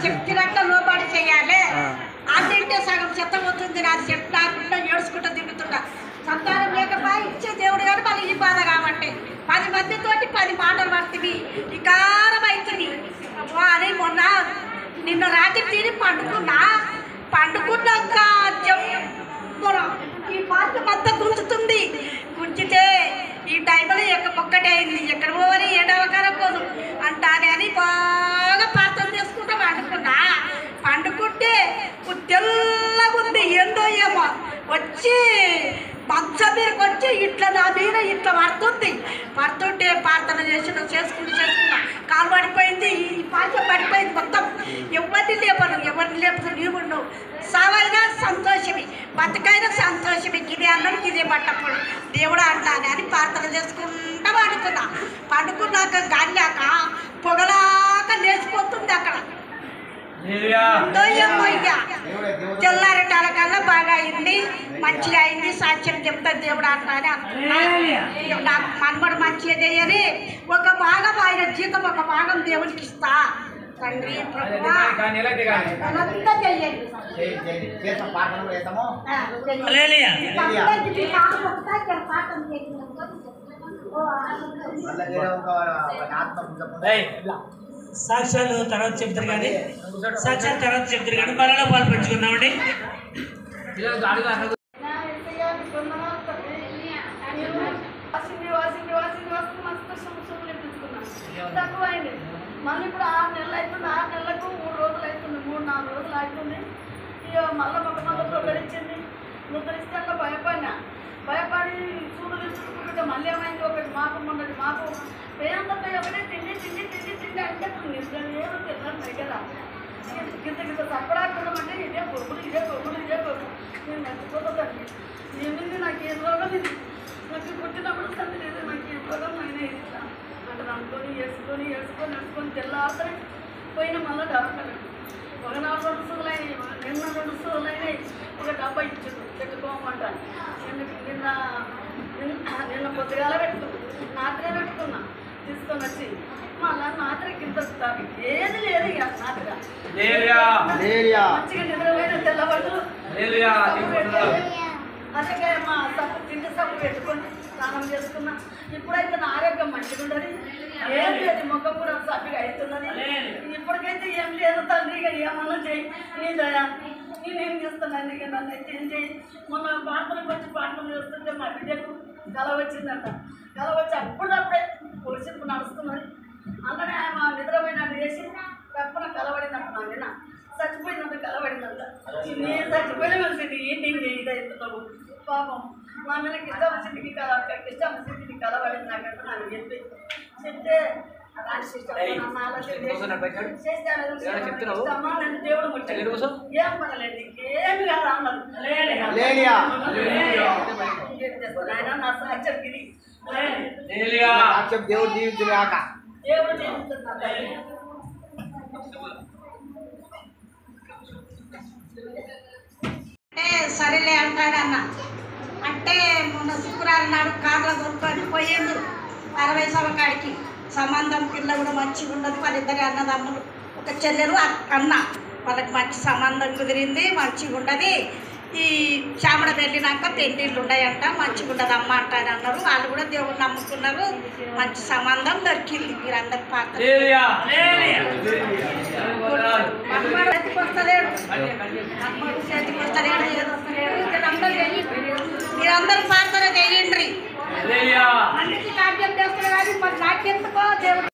చెప్పినట్టు లోబడి చేయాలి. అదింటే సగం చెత్త పోతుంది. నాది చెట్టు లేకుండా ఏడుచుకుంటూ తిరుగుతుంటా. సంతానం లేకపోయి ఇచ్చే దేవుడు కానీ మళ్ళీ ఈ బాధ కాబట్టి 10 మందితోటి 10 మాటలు పడుతుంది. వికారం అవుతుంది అని మొన్న నిన్న రాత్రి తిని పండుకున్నాక ఈ పాత్ర అంతా గుంజుతుంది. గుంజితే ఈ టైంలో ఒక్కటే అయింది. ఎక్కడ పోవాలి ఏడవకారం పోదు అంటానే అని బాగా ప్రార్థన చేసుకుంటా పండుకుంటే తెల్లగుంది. ఏందో ఏమో వచ్చి మంచం మీదకి వచ్చి ఇట్లా నా మీద ఇట్లా పడుతుంటే ప్రార్థన చేసుకున్నా కాలు పడిపోయింది. ఈ పాత్ర పడిపోయింది మొత్తం. ఎవరిని లేపను నీవు సావైనా సంతోషమే, బతుకైనా సంతోషమే. గిదే అన్నది గిదే పట్టప్పుడు దేవుడు అంటానే అని ప్రార్థన చేసుకుంటా పండుకున్నాక గాలిలాక పొగలాక లేచిపోతుంది. అక్కడ తెల్లారటాలకల్లా బాగా అయింది, మంచిగా అయింది. సాక్ష్యం చెప్తాను దేవుడు అంటానే అనుకున్నా. నాకు మనమడు మంచిగా చేయని ఒక భాగం ఆయన జీతం ఒక భాగం దేవుడికి ఇస్తా. తండ్రి అంతా చెయ్యండి. సాక్ష్యాలు తర్వాత చెప్తారు కానీ మరలా పాలు పెంచుకున్నామండి. తక్కువైంది. మళ్ళీ ఇప్పుడు 6 నెలలు అవుతుంది. 6 నెలలకు 3 రోజులు అవుతుంది. 3-4 రోజులు అవుతుంది. ఇక మళ్ళీ మళ్ళీ ప్రొగరించింది. ముద్రిస్తే అట్లా భయపడి చూడు తీసుకుంటుంటే మళ్ళీ ఏమైంది. ఒకటి మాకు ఉన్నది మాకు పేరంతా ఒకటే తిండి అంటే నిద్ర లేదు తిన్నాను కదా. గింత తప్పడాకుందామంటే ఇదే కొడుకులు నేను నచ్చిపోతుందండి. ఏమింది నాకు ఏం రోగం ఇది, నాకు పుట్టినప్పుడు సంది లేదు, నాకు ఏం రోగం అయినా ఇట్లా అంటే అనుకొని వేసుకొని తెల్లారి పోయిన మళ్ళీ డబ్బు ఒక 4 రోజులు అయినాయి. నిన్న 2 రోజులు అయినాయి. ఒక డబ్బా ఇచ్చారు పెట్టుకోమంటాను. నిన్న పొద్దుగాల పెట్టుకున్నా తీసుకొని వచ్చి మళ్ళా నాత్ర కింద ఏది లేదు. ఇక నాత్ర మంచిగా నిద్రపోయిన తెల్లబడు అందుకే మా తిండి సబ్బు పెట్టుకొని స్నానం చేసుకున్నా. ఇప్పుడైతే నా ఆరోగ్యం మంచిగా ఉండదు. ఏం లేదు, ముఖం కూడా సబ్బిగా అవుతున్నది. ఇప్పటికైతే ఏం లేదు తండ్రి. ఇక ఏమన్నా చేయి, నీ దయా నేనేం చేస్తాను. ఇక నన్ను అయితే ఏం చేయి. మొన్న ప్రార్థనకు వచ్చి ప్రార్థన చేస్తుంటే మా బిడ్డకు కల వచ్చిందంట. కల వచ్చి అప్పుడప్పుడే పొడిచిపు నడుస్తున్నది. అందుకనే మా నిద్రపోయినట్టు చేసి తప్పన కలబడిందంట. నా నిన్న చచ్చిపోయినంత కలబడిందంట. నేను చచ్చిపోయిన వచ్చింది నేను ఇదవుతున్నావు పాపం మా మీద కిష్టం స్థితికి ఇష్టం స్థితికి కలబడింది నాకంటే నాకు చెప్తే దేవుడు ముట్టాడు. ఏం పర్లేదు, ఇంకేమి కాదు అన్నారు. నా సాక్ష్యం ఇది. దేవుడు జీవించుగాక. దేవుడు జీవిస్తున్నా. అంటే సరేలే అంటాడన్న అంటే మొన్న శుక్రవారం నాడు కార్లో దొరుకుని పోయిండు 60 సంవత్సరాలకి. సంబంధం పిల్ల కూడా మంచిగా ఉండదు. వాళ్ళిద్దరి అన్నదమ్ములు, ఒక చెల్లెలు అన్న, వాళ్ళకి మంచి సంబంధం కుదిరింది, మంచిగా ఉండదు. ఈ చామడ వెళ్ళినాక పెళ్ళిళ్ళు ఉన్నాయంట, మంచిగా ఉండదు అమ్మ అంటారు అన్నారు. వాళ్ళు కూడా దేవుడు నమ్ముకున్నారు. మంచి సంబంధం దొరికింది. మీరందరి పాత్ర చేతికి వస్తలేడు, మీరందరూ ప్రార్థన చేయండి. అన్నిటికీ కార్యం చేస్తారు కానీ మరి నాకెందుకో దేవుడు